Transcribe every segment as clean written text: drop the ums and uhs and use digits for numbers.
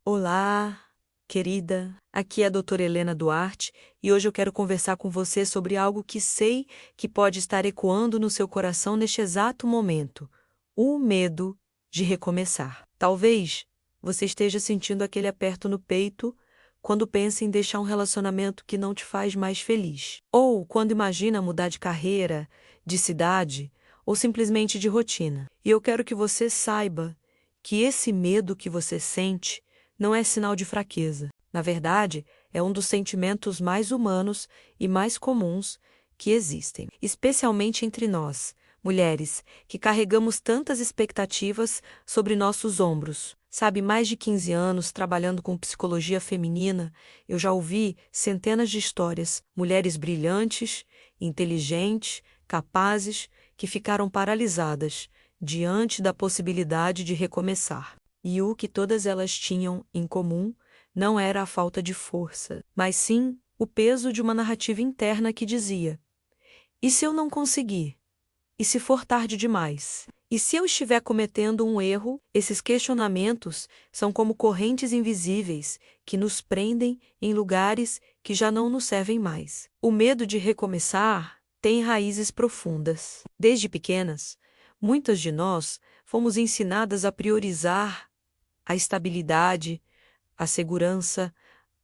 Olá, querida. Aqui é a doutora Helena Duarte e hoje eu quero conversar com você sobre algo que sei que pode estar ecoando no seu coração neste exato momento: o medo de recomeçar. Talvez você esteja sentindo aquele aperto no peito quando pensa em deixar um relacionamento que não te faz mais feliz, ou quando imagina mudar de carreira, de cidade ou simplesmente de rotina. E eu quero que você saiba que esse medo que você sente não é sinal de fraqueza. Na verdade, é um dos sentimentos mais humanos e mais comuns que existem, especialmente entre nós, mulheres, que carregamos tantas expectativas sobre nossos ombros. Sabe, mais de 15 anos trabalhando com psicologia feminina, eu já ouvi centenas de histórias, mulheres brilhantes, inteligentes, capazes, que ficaram paralisadas diante da possibilidade de recomeçar. E o que todas elas tinham em comum não era a falta de força, mas sim o peso de uma narrativa interna que dizia: e se eu não conseguir? E se for tarde demais? E se eu estiver cometendo um erro? Esses questionamentos são como correntes invisíveis que nos prendem em lugares que já não nos servem mais. O medo de recomeçar tem raízes profundas. Desde pequenas, muitas de nós fomos ensinadas a priorizar a estabilidade, a segurança,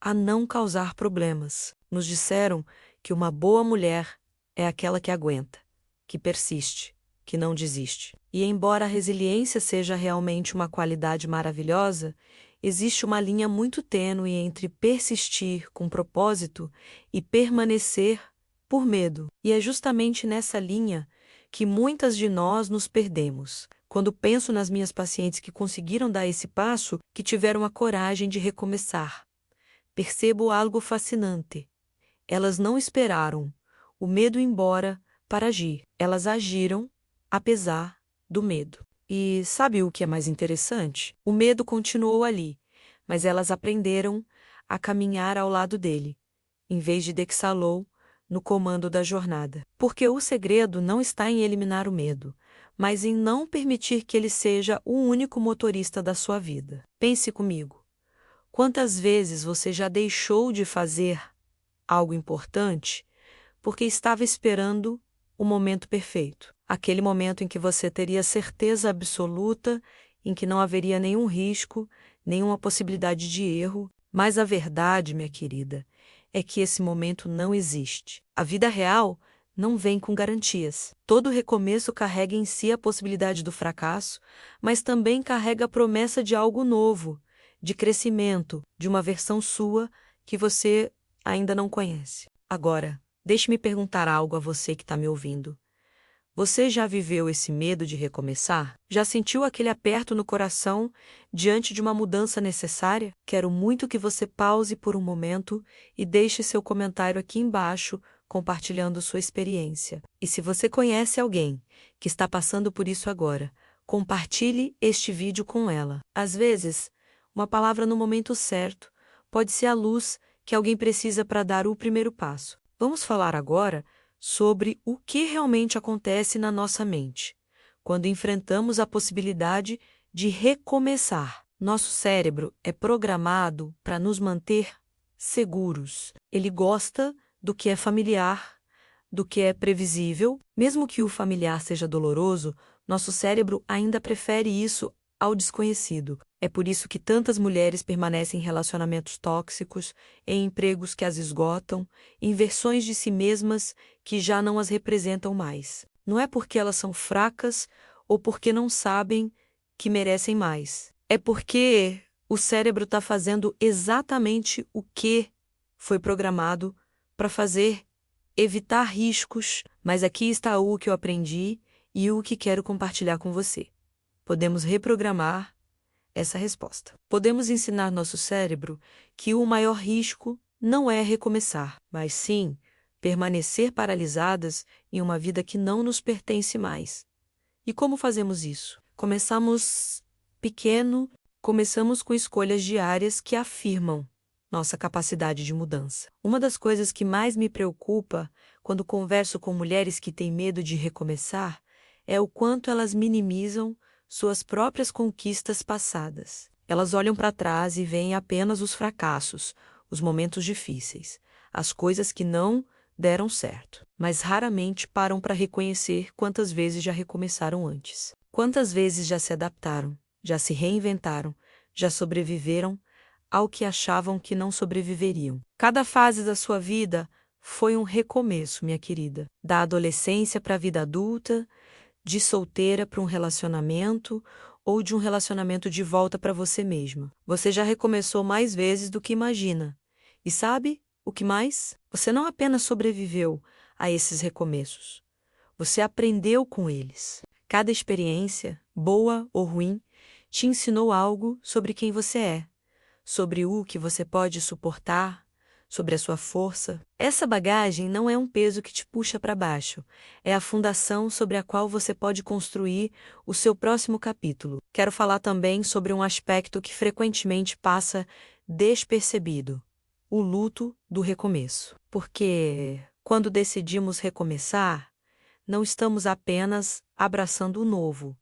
a não causar problemas. Nos disseram que uma boa mulher é aquela que aguenta, que persiste, que não desiste. E embora a resiliência seja realmente uma qualidade maravilhosa, existe uma linha muito tênue entre persistir com propósito e permanecer por medo. E é justamente nessa linha que muitas de nós nos perdemos. Quando penso nas minhas pacientes que conseguiram dar esse passo, que tiveram a coragem de recomeçar, percebo algo fascinante. Elas não esperaram o medo ir embora para agir. Elas agiram apesar do medo. E sabe o que é mais interessante? O medo continuou ali, mas elas aprenderam a caminhar ao lado dele, em vez de deixá-lo no comando da jornada. Porque o segredo não está em eliminar o medo, mas em não permitir que ele seja o único motorista da sua vida. Pense comigo. Quantas vezes você já deixou de fazer algo importante porque estava esperando o momento perfeito? Aquele momento em que você teria certeza absoluta, em que não haveria nenhum risco, nenhuma possibilidade de erro. Mas a verdade, minha querida, é que esse momento não existe. A vida real não vem com garantias. Todo recomeço carrega em si a possibilidade do fracasso, mas também carrega a promessa de algo novo, de crescimento, de uma versão sua que você ainda não conhece. Agora, deixe-me perguntar algo a você que está me ouvindo. Você já viveu esse medo de recomeçar? Já sentiu aquele aperto no coração diante de uma mudança necessária? Quero muito que você pause por um momento e deixe seu comentário aqui embaixo, compartilhando sua experiência. E se você conhece alguém que está passando por isso agora, compartilhe este vídeo com ela. Às vezes, uma palavra no momento certo pode ser a luz que alguém precisa para dar o primeiro passo. Vamos falar agora sobre o que realmente acontece na nossa mente quando enfrentamos a possibilidade de recomeçar. Nosso cérebro é programado para nos manter seguros. Ele gosta do que é familiar, do que é previsível. Mesmo que o familiar seja doloroso, nosso cérebro ainda prefere isso ao desconhecido. É por isso que tantas mulheres permanecem em relacionamentos tóxicos, em empregos que as esgotam, em versões de si mesmas que já não as representam mais. Não é porque elas são fracas ou porque não sabem que merecem mais. É porque o cérebro está fazendo exatamente o que foi programado para fazer: evitar riscos. Mas aqui está o que eu aprendi e o que quero compartilhar com você. Podemos reprogramar essa resposta. Podemos ensinar nosso cérebro que o maior risco não é recomeçar, mas sim permanecer paralisadas em uma vida que não nos pertence mais. E como fazemos isso? Começamos pequeno, começamos com escolhas diárias que afirmam nossa capacidade de mudança. Uma das coisas que mais me preocupa quando converso com mulheres que têm medo de recomeçar é o quanto elas minimizam suas próprias conquistas passadas. Elas olham para trás e veem apenas os fracassos, os momentos difíceis, as coisas que não deram certo, mas raramente param para reconhecer quantas vezes já recomeçaram antes. Quantas vezes já se adaptaram, já se reinventaram, já sobreviveram ao que achavam que não sobreviveriam. Cada fase da sua vida foi um recomeço, minha querida. Da adolescência para a vida adulta, de solteira para um relacionamento ou de um relacionamento de volta para você mesma. Você já recomeçou mais vezes do que imagina. E sabe o que mais? Você não apenas sobreviveu a esses recomeços. Você aprendeu com eles. Cada experiência, boa ou ruim, te ensinou algo sobre quem você é, sobre o que você pode suportar, sobre a sua força. Essa bagagem não é um peso que te puxa para baixo, é a fundação sobre a qual você pode construir o seu próximo capítulo. Quero falar também sobre um aspecto que frequentemente passa despercebido: o luto do recomeço. Porque quando decidimos recomeçar, não estamos apenas abraçando o novo,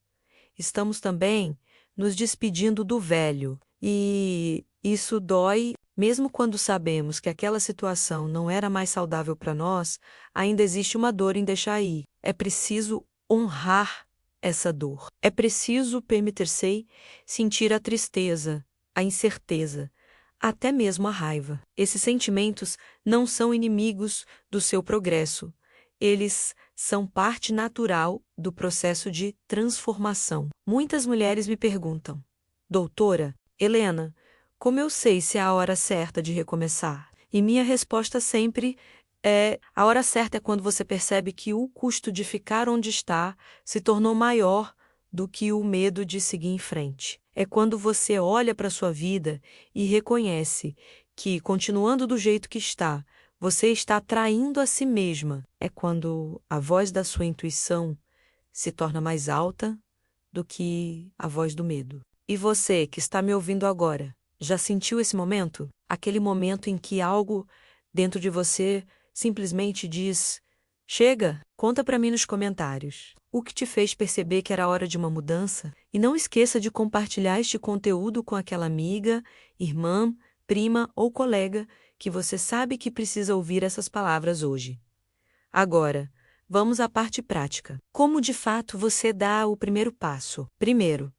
estamos também nos despedindo do velho. E isso dói, mesmo quando sabemos que aquela situação não era mais saudável para nós, ainda existe uma dor em deixar ir. É preciso honrar essa dor. É preciso permitir-se sentir a tristeza, a incerteza, até mesmo a raiva. Esses sentimentos não são inimigos do seu progresso. Eles são parte natural do processo de transformação. Muitas mulheres me perguntam: doutora Helena, como eu sei se é a hora certa de recomeçar? E minha resposta sempre é: a hora certa é quando você percebe que o custo de ficar onde está se tornou maior do que o medo de seguir em frente. É quando você olha para a sua vida e reconhece que, continuando do jeito que está, você está traindo a si mesma. É quando a voz da sua intuição se torna mais alta do que a voz do medo. E você que está me ouvindo agora, já sentiu esse momento? Aquele momento em que algo dentro de você simplesmente diz: chega, conta para mim nos comentários. O que te fez perceber que era hora de uma mudança? E não esqueça de compartilhar este conteúdo com aquela amiga, irmã, prima ou colega que você sabe que precisa ouvir essas palavras hoje. Agora, vamos à parte prática. Como de fato você dá o primeiro passo? Primeiro,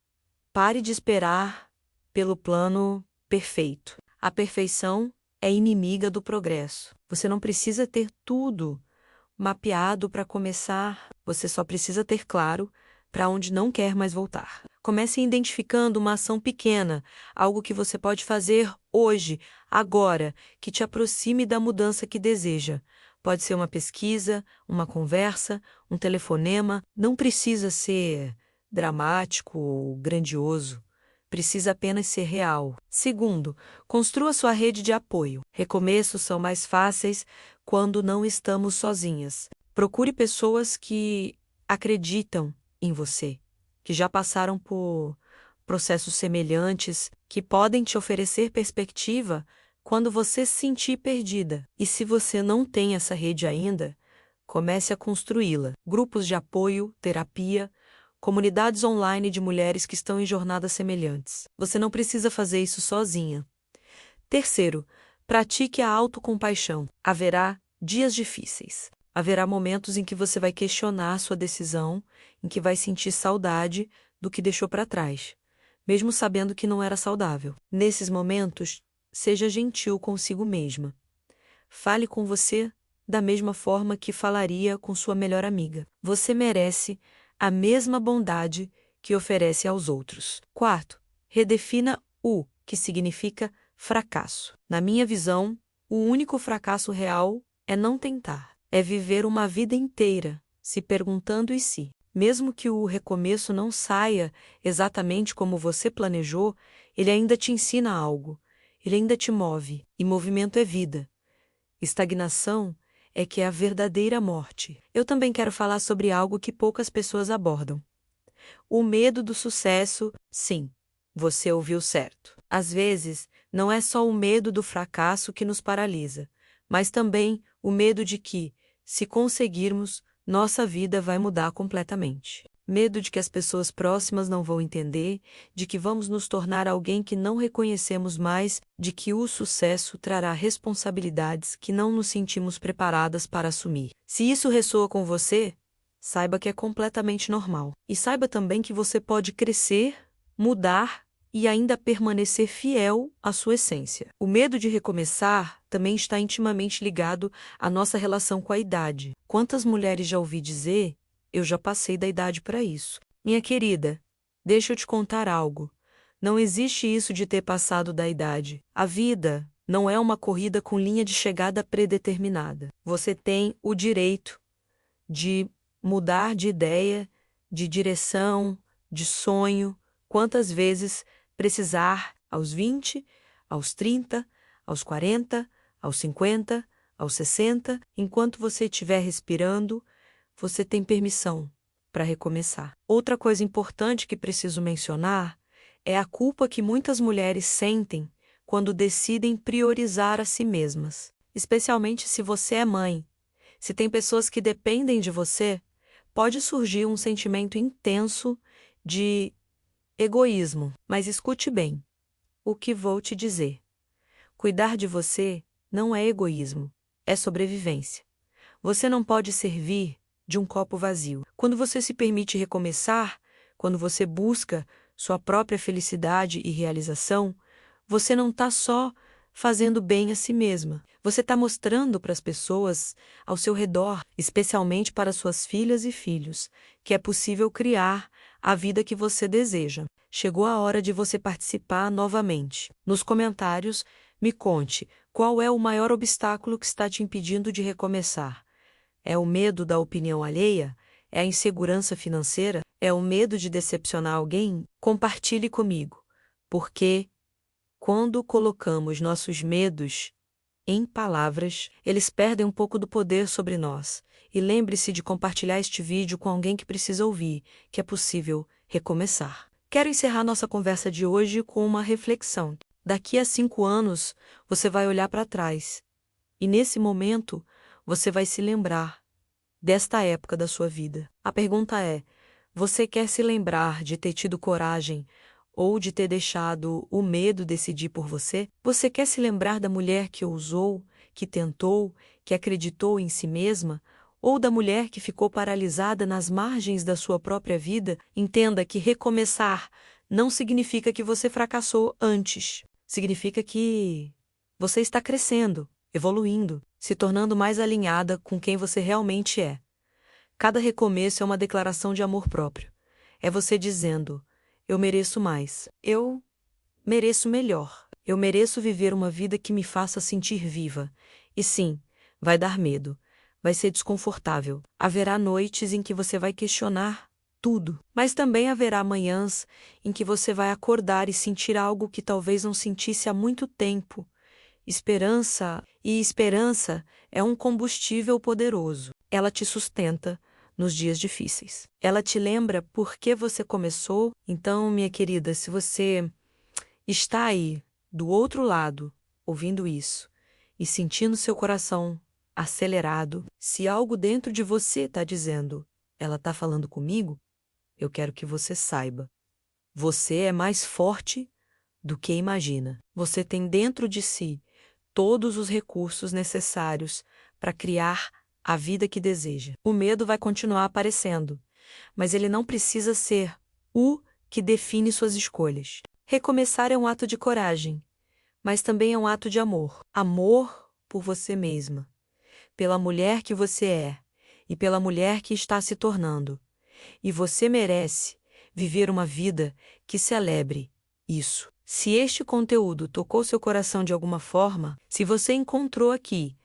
pare de esperar pelo plano perfeito. A perfeição é inimiga do progresso. Você não precisa ter tudo mapeado para começar, você só precisa ter claro para onde não quer mais voltar. Comece identificando uma ação pequena, algo que você pode fazer hoje, agora, que te aproxime da mudança que deseja. Pode ser uma pesquisa, uma conversa, um telefonema. Não precisa ser dramático ou grandioso. Precisa apenas ser real. Segundo, construa sua rede de apoio. Recomeços são mais fáceis quando não estamos sozinhas. Procure pessoas que acreditam em você, que já passaram por processos semelhantes, que podem te oferecer perspectiva quando você se sentir perdida. E se você não tem essa rede ainda, comece a construí-la. Grupos de apoio, terapia, comunidades online de mulheres que estão em jornadas semelhantes. Você não precisa fazer isso sozinha. Terceiro, pratique a autocompaixão. Haverá dias difíceis. Haverá momentos em que você vai questionar sua decisão, em que vai sentir saudade do que deixou para trás, mesmo sabendo que não era saudável. Nesses momentos, seja gentil consigo mesma. Fale com você da mesma forma que falaria com sua melhor amiga. Você merece a mesma bondade que oferece aos outros. Quarto, redefina o que significa fracasso. Na minha visão, o único fracasso real é não tentar. É viver uma vida inteira se perguntando e se, mesmo que o recomeço não saia exatamente como você planejou, ele ainda te ensina algo, ele ainda te move, e movimento é vida. Estagnação é que é a verdadeira morte. Eu também quero falar sobre algo que poucas pessoas abordam. O medo do sucesso. Sim, você ouviu certo. Às vezes, não é só o medo do fracasso que nos paralisa, mas também o medo de que, se conseguirmos, nossa vida vai mudar completamente. Medo de que as pessoas próximas não vão entender, de que vamos nos tornar alguém que não reconhecemos mais, de que o sucesso trará responsabilidades que não nos sentimos preparadas para assumir. Se isso ressoa com você, saiba que é completamente normal. E saiba também que você pode crescer, mudar e ainda permanecer fiel à sua essência. O medo de recomeçar também está intimamente ligado à nossa relação com a idade. Quantas mulheres já ouvi dizer: eu já passei da idade para isso? Minha querida, deixa eu te contar algo. Não existe isso de ter passado da idade. A vida não é uma corrida com linha de chegada predeterminada. Você tem o direito de mudar de ideia, de direção, de sonho, quantas vezes precisar, aos 20, aos 30, aos 40, aos 50, aos 60, enquanto você estiver respirando, você tem permissão para recomeçar. Outra coisa importante que preciso mencionar é a culpa que muitas mulheres sentem quando decidem priorizar a si mesmas, especialmente se você é mãe. Se tem pessoas que dependem de você, pode surgir um sentimento intenso de egoísmo. Mas escute bem o que vou te dizer. Cuidar de você não é egoísmo, é sobrevivência. Você não pode servir de um copo vazio. Quando você se permite recomeçar, quando você busca sua própria felicidade e realização, você não está só fazendo bem a si mesma. Você está mostrando para as pessoas ao seu redor, especialmente para suas filhas e filhos, que é possível criar a vida que você deseja. Chegou a hora de você participar novamente. Nos comentários, me conte qual é o maior obstáculo que está te impedindo de recomeçar. É o medo da opinião alheia? É a insegurança financeira? É o medo de decepcionar alguém? Compartilhe comigo, porque quando colocamos nossos medos em palavras, eles perdem um pouco do poder sobre nós. E lembre-se de compartilhar este vídeo com alguém que precisa ouvir, que é possível recomeçar. Quero encerrar nossa conversa de hoje com uma reflexão. Daqui a 5 anos, você vai olhar para trás. E nesse momento, você vai se lembrar desta época da sua vida. A pergunta é: você quer se lembrar de ter tido coragem ou de ter deixado o medo decidir por você? Você quer se lembrar da mulher que ousou, que tentou, que acreditou em si mesma? Ou da mulher que ficou paralisada nas margens da sua própria vida? Entenda que recomeçar não significa que você fracassou antes. Significa que você está crescendo, evoluindo, se tornando mais alinhada com quem você realmente é. Cada recomeço é uma declaração de amor próprio. É você dizendo: eu mereço mais. Eu mereço melhor. Eu mereço viver uma vida que me faça sentir viva. E sim, vai dar medo. Vai ser desconfortável. Haverá noites em que você vai questionar tudo. Mas também haverá manhãs em que você vai acordar e sentir algo que talvez não sentisse há muito tempo. Esperança. E esperança é um combustível poderoso. Ela te sustenta nos dias difíceis. Ela te lembra por que você começou. Então, minha querida, se você está aí, do outro lado, ouvindo isso, e sentindo seu coração acelerado, se algo dentro de você está dizendo: ela está falando comigo, eu quero que você saiba. Você é mais forte do que imagina. Você tem dentro de si todos os recursos necessários para criar a vida que deseja. O medo vai continuar aparecendo, mas ele não precisa ser o que define suas escolhas. Recomeçar é um ato de coragem, mas também é um ato de amor. Amor por você mesma, pela mulher que você é e pela mulher que está se tornando. E você merece viver uma vida que celebre isso. Se este conteúdo tocou seu coração de alguma forma, se você encontrou aqui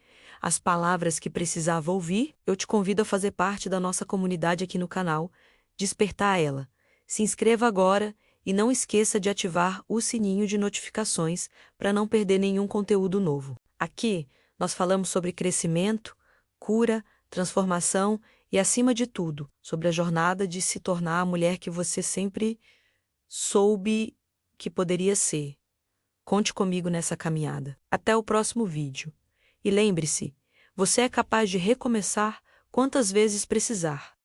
as palavras que precisava ouvir, eu te convido a fazer parte da nossa comunidade aqui no canal, despertar ela. Se inscreva agora e não esqueça de ativar o sininho de notificações para não perder nenhum conteúdo novo. Aqui, nós falamos sobre crescimento, cura, transformação e, acima de tudo, sobre a jornada de se tornar a mulher que você sempre soube que poderia ser. Conte comigo nessa caminhada. Até o próximo vídeo. E lembre-se, você é capaz de recomeçar quantas vezes precisar.